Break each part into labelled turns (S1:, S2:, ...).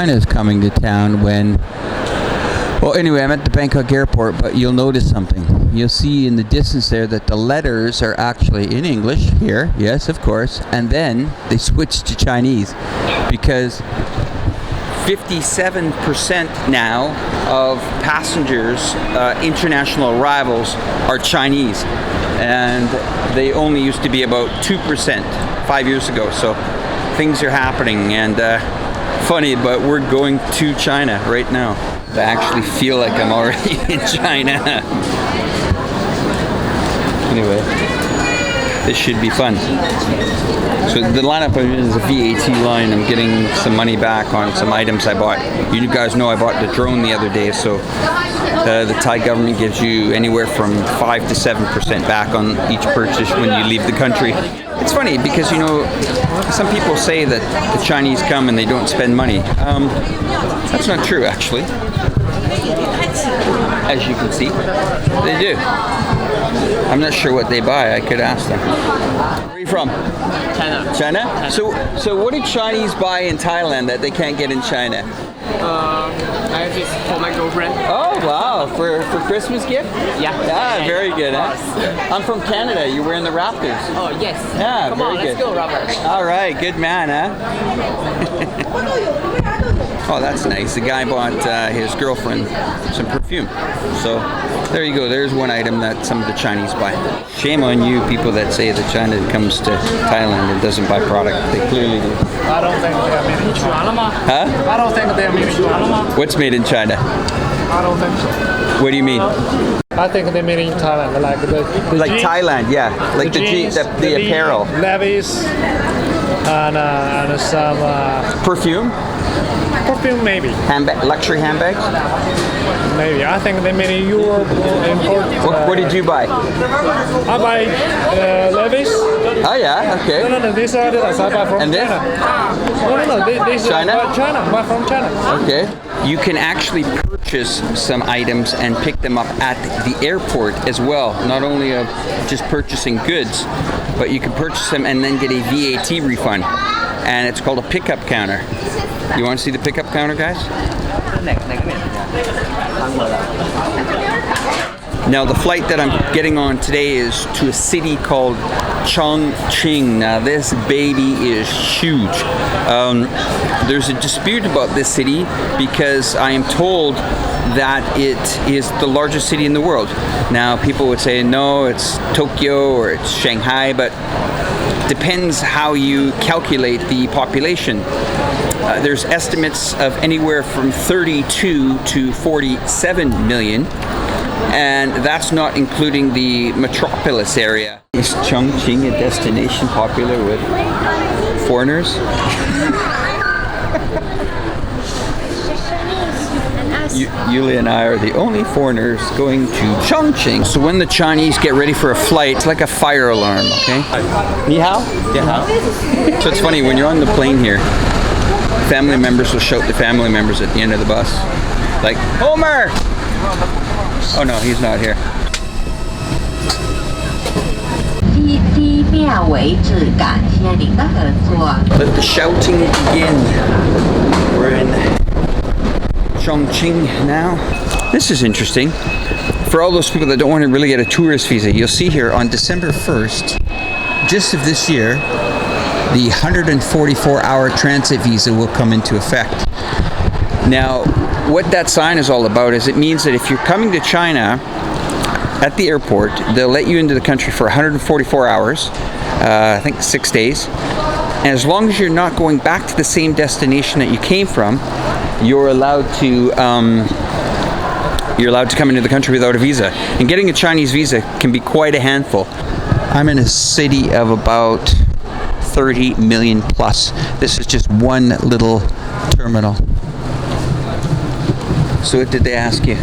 S1: China's coming to town when, well, anyway, I'm at the Bangkok airport, but you'll notice something. You'll see in the distance there that the letters are actually in English here, yes, of course, and then they switch to Chinese because 57% now of passengers, international arrivals, are Chinese, and they only used to be about 2% 5 years ago. So things are happening, and funny, but we're going to China right now. I actually feel like I'm already in China. Anyway, this should be fun. So the lineup is a VAT line. I'm getting some money back on some items I bought. You guys know I bought the drone the other day, so the Thai government gives you anywhere from 5 to 7% back on each purchase when you leave the country. It's funny because, you know, some people say that the Chinese come and they don't spend money. That's not true, actually. As you can see, they do. I'm not sure what they buy. I could ask them. Where are you from?
S2: China.
S1: China? So what do Chinese buy in Thailand that they can't get in China?
S2: I have this for my girlfriend.
S1: Oh, wow. For Christmas gift?
S2: Yeah.
S1: Ah, very good. Huh? I'm from Canada. You're wearing the Raptors.
S2: Oh, yes.
S1: Yeah,
S2: Come
S1: very
S2: on, let's
S1: good.
S2: go, Robert.
S1: All right, good man, huh? Oh, that's nice. The guy bought his girlfriend some perfume. So there you go. There's one item that some of the Chinese buy. Shame on you people that say that China comes to Thailand and doesn't buy product. They clearly do.
S3: I don't think they are made in China.
S1: Huh?
S3: I don't think they are made in China.
S1: What's made in China?
S3: I don't think so.
S1: What do you mean?
S3: I think they made in Thailand, like the
S1: Like
S3: jeans,
S1: Thailand, yeah. Like the
S3: jeans,
S1: the apparel.
S3: Levi's, and some
S1: Perfume?
S3: perfume maybe.
S1: Luxury handbags?
S3: Maybe. I think they made in Europe or import.
S1: What did you buy?
S3: I buy Levi's.
S1: Oh yeah, okay.
S3: No, these are the I buy from
S1: And this?
S3: China. No, this
S1: China?
S3: China. Buy from China.
S1: Okay. You can actually purchase some items and pick them up at the airport as well. Not only of just purchasing goods, but you can purchase them and then get a VAT refund. And it's called a pickup counter. You want to see the pickup counter, guys? Now the flight that I'm getting on today is to a city called Chongqing. Now this baby is huge. There's a dispute about this city because I am told that it is the largest city in the world. Now people would say no, it's Tokyo or it's Shanghai, but depends how you calculate the population. There's estimates of anywhere from 32 to 47 million. And that's not including the metropolis area. Is Chongqing a destination popular with foreigners? Yuli and I are the only foreigners going to Chongqing. So when the Chinese get ready for a flight, it's like a fire alarm, okay? Ni hao? Ni hao. So it's funny, when you're on the plane here, family members will shout to family members at the end of the bus. Like, Homer! Oh no, he's not here. Let the shouting begin. We're in Chongqing now. This is interesting. For all those people that don't want to really get a tourist visa, you'll see here on December 1st, just of this year, the 144-hour transit visa will come into effect. Now, what that sign is all about is it means that if you're coming to China at the airport, they'll let you into the country for 144 hours, I think 6 days. And as long as you're not going back to the same destination that you came from, you're allowed to come into the country without a visa. And getting a Chinese visa can be quite a handful. I'm in a city of about 30 million plus. This is just one little terminal. So what did they ask you?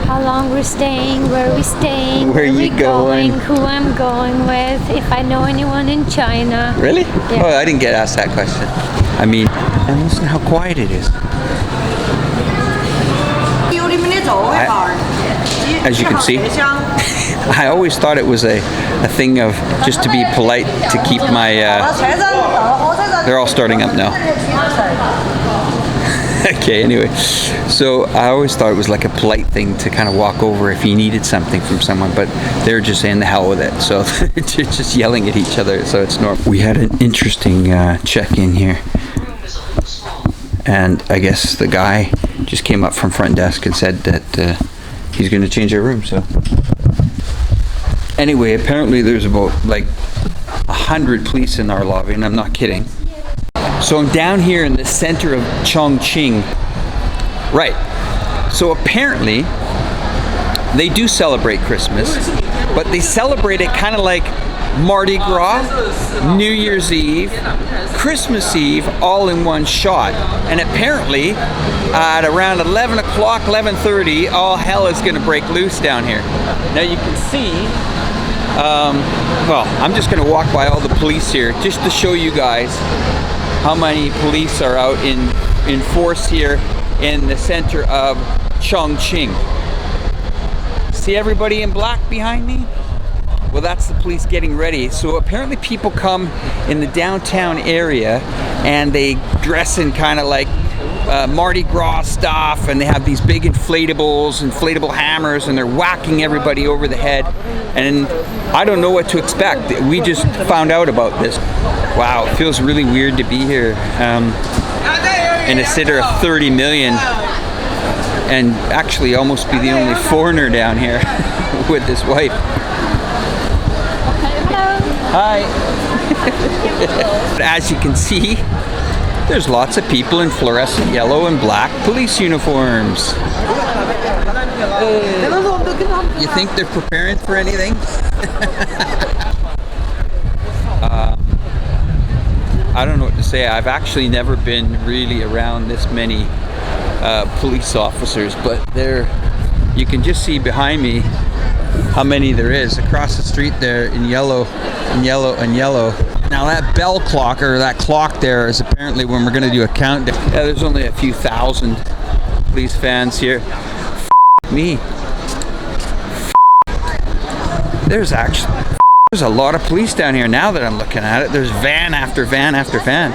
S4: How long we're staying, where we're staying,
S1: Where
S4: we
S1: you going?
S4: who I'm going with, if I know anyone in China.
S1: Really?
S4: Yeah.
S1: Oh, I didn't get asked that question. I mean, and listen how quiet it is. As you can see, I always thought it was a thing of just to be polite to keep my. They're all starting up now. Okay, anyway, so I always thought it was like a polite thing to kind of walk over if you needed something from someone, but they're just saying the hell with it, so they're just yelling at each other, so it's normal. We had an interesting check-in here, and I guess the guy just came up from front desk and said that he's going to change our room, so. Anyway, apparently there's about like 100 police in our lobby, and I'm not kidding. So I'm down here in the center of Chongqing. Right. So apparently they do celebrate Christmas, but they celebrate it kind of like Mardi Gras, New Year's Eve, Christmas Eve, all in one shot. And apparently at around 11 o'clock, 11:30, all hell is going to break loose down here. Now you can see, well, I'm just going to walk by all the police here just to show you guys how many police are out in force here in the center of Chongqing. See everybody in black behind me? Well, that's the police getting ready. So apparently people come in the downtown area and they dress in kind of like Mardi Gras stuff, and they have these big inflatable hammers, and they're whacking everybody over the head. And I don't know what to expect. We just found out about this. Wow, it feels really weird to be here in a city of 30 million and actually almost be the only foreigner down here with this wife. Hi. As you can see, there's lots of people in fluorescent yellow and black police uniforms. You think they're preparing for anything? I don't know what to say. I've actually never been really around this many police officers, but you can just see behind me how many there is across the street there in yellow and yellow and yellow. Now that bell clock, or that clock there, is apparently when we're going to do a countdown. Yeah, there's only a few thousand police fans here. Me. There's a lot of police down here now that I'm looking at it. There's van after van after van.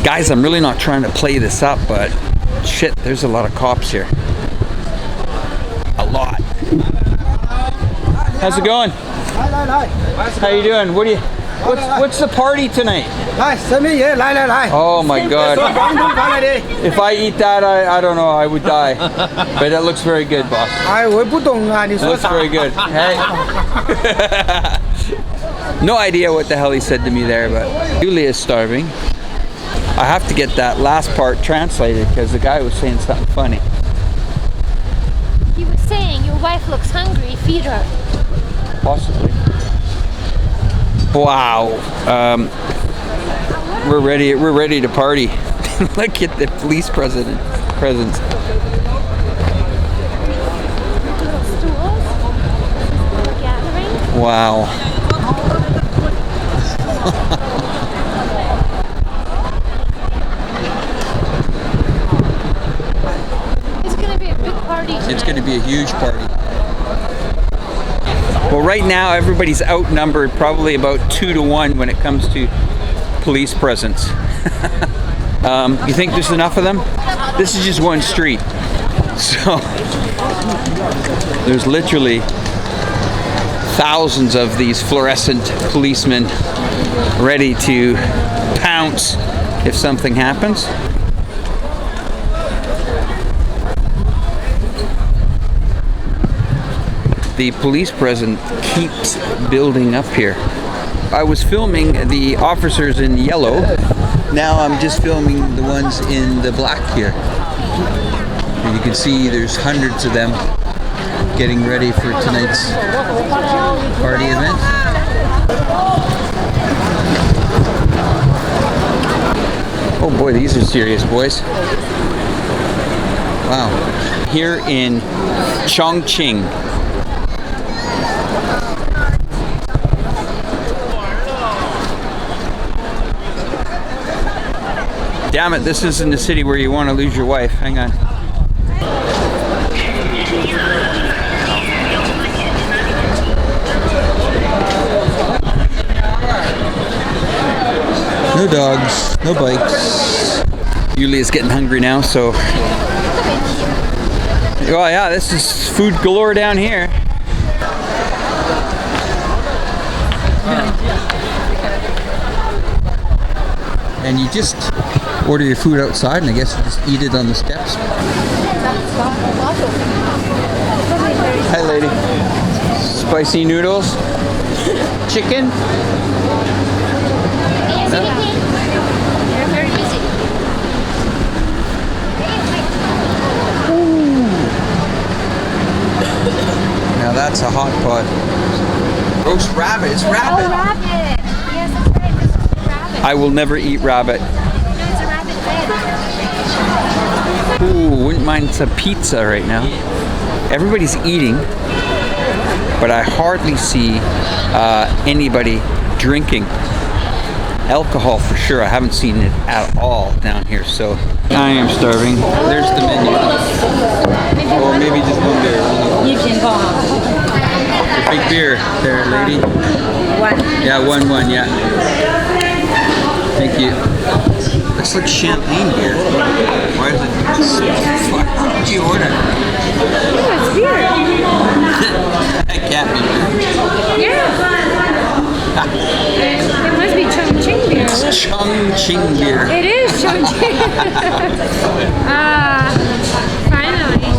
S1: Guys, I'm really not trying to play this up, but shit, there's a lot of cops here. A lot. How's it going? How you doing? What's the party tonight? Oh my god. If I eat that, I don't know, I would die. But it looks very good, boss. It looks very good. Hey. No idea what the hell he said to me there, but Julia is starving. I have to get that last part translated because the guy was saying something funny.
S4: He was saying your wife looks hungry, feed her.
S1: Possibly. Wow. We're ready to party. Look at the police presence.
S4: Little stools. Little gathering.
S1: Wow.
S4: It's gonna be a big party tonight.
S1: It's going to be a huge party. Well, right now everybody's outnumbered probably about 2-to-1 when it comes to police presence. You think there's enough of them? This is just one street. So there's literally thousands of these fluorescent policemen ready to pounce if something happens. The police presence keeps building up here. I was filming the officers in yellow. Now I'm just filming the ones in the black here. And you can see there's hundreds of them getting ready for tonight's party event. Oh Boy, these are serious, boys. Wow. Here in Chongqing. Damn it, this isn't the city where you want to lose your wife. Hang on. No dogs, no bikes. Yulia's getting hungry now, so. Oh yeah, this is food galore down here. And you just order your food outside, and I guess you just eat it on the steps. Hi, lady. Spicy noodles, chicken.
S4: You're very busy.
S1: Now that's a hot pot. Roast rabbit. It's rabbit.
S4: Oh, rabbit. Yes, that's right. This is rabbit.
S1: I will never eat rabbit.
S4: No, it's a rabbit bed.
S1: Ooh, wouldn't mind some pizza right now. Everybody's eating, but I hardly see anybody drinking. Alcohol for sure. I haven't seen it at all down here, so I am starving. There's the menu. Or maybe just one beer. The big beer there, lady.
S5: One.
S1: Yeah, one, yeah. Thank you. Looks like champagne beer. Why is it? What did you order?
S5: Oh, it's beer.
S1: That can't be beer.
S5: Yeah. It must be Chongqing beer.
S1: It's Chongqing beer.
S5: It is Chongqing. Finally.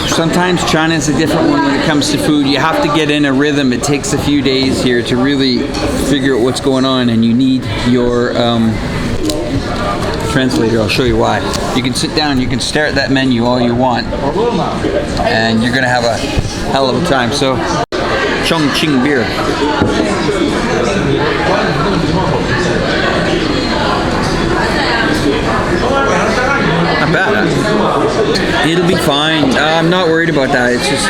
S1: Sometimes China's a different one when it comes to food. You have to get in a rhythm. It takes a few days here to really figure out what's going on, and you need your translator. I'll show you why. You can sit down, you can stare at that menu all you want, and you're gonna have a hell of a time. So, Chongqing beer. Not bad. It'll be fine. I'm not worried about that. It's just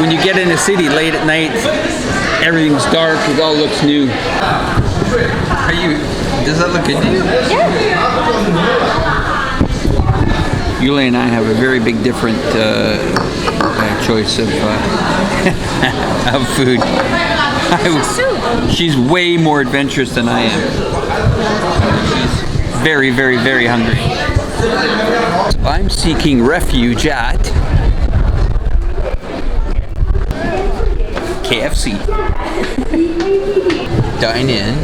S1: when you get in a city late at night, everything's dark. It all looks new. Are you? Does that look good to you? Yeah. Yulia and I have a very big different choice of of food. She's way more adventurous than I am. She's very, very, very hungry. I'm seeking refuge at KFC. Dine in.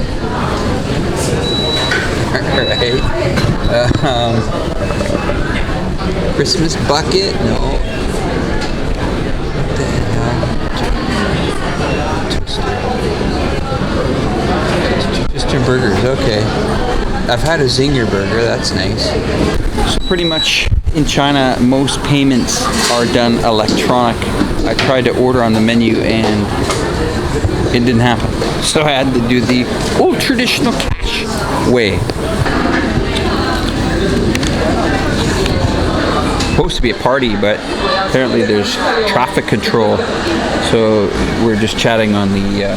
S1: Alright. Christmas bucket? No. What the hell? Twister burgers, okay. I've had a zinger burger, that's nice. So pretty much in China, most payments are done electronic. I tried to order on the menu and it didn't happen. So I had to do the old traditional cash way. Supposed to be a party, but apparently there's traffic control. So we're just chatting on the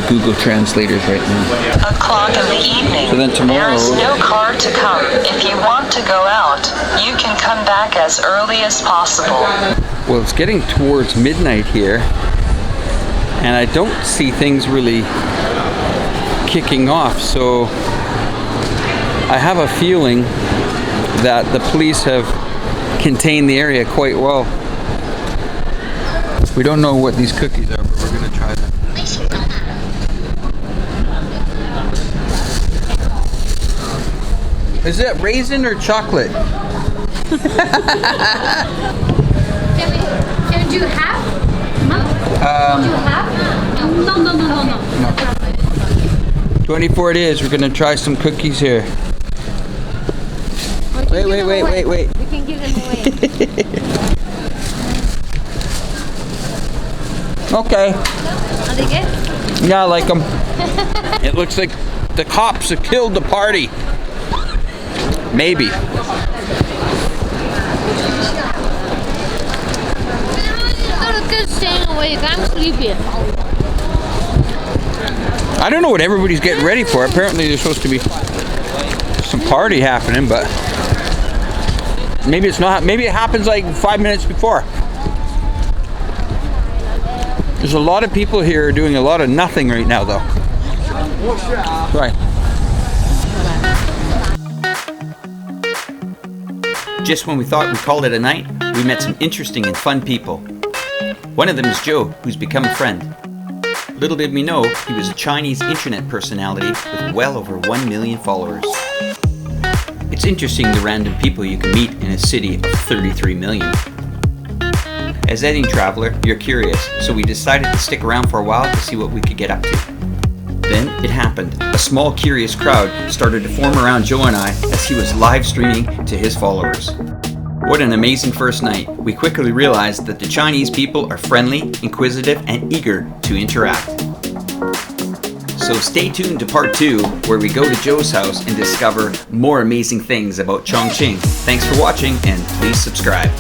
S1: Google translators right now.
S6: O'clock in the evening.
S1: So then tomorrow,
S6: there is no car to come. If you want to go out, you can come back as early as possible.
S1: Well, it's getting towards midnight here, and I don't see things really kicking off. So I have a feeling that the police have contained the area quite well. We don't know what these cookies are, but we're gonna try them. Is it raisin or chocolate?
S4: Can we do half? Do half? No.
S1: 24 it is. We're gonna try some cookies here. Wait.
S4: We can give them away.
S1: Okay.
S4: Are they good?
S1: Yeah, I like them. It looks like the cops have killed the party. Maybe.
S4: I'm good staying awake. I'm sleepy.
S1: I don't know what everybody's getting ready for. Apparently there's supposed to be some party happening, but maybe it's not. Maybe it happens like 5 minutes before. There's a lot of people here doing a lot of nothing right now, though. Right. Just when we thought we called it a night, we met some interesting and fun people. One of them is Joe, who's become a friend. Little did we know, he was a Chinese internet personality with well over 1 million followers. It's interesting the random people you can meet in a city of 33 million. As any traveler, you're curious, so we decided to stick around for a while to see what we could get up to. Then it happened. A small curious crowd started to form around Joe and I as he was live streaming to his followers. What an amazing first night. We quickly realized that the Chinese people are friendly, inquisitive, and eager to interact. So stay tuned to part 2, where we go to Joe's house and discover more amazing things about Chongqing. Thanks for watching, and please subscribe.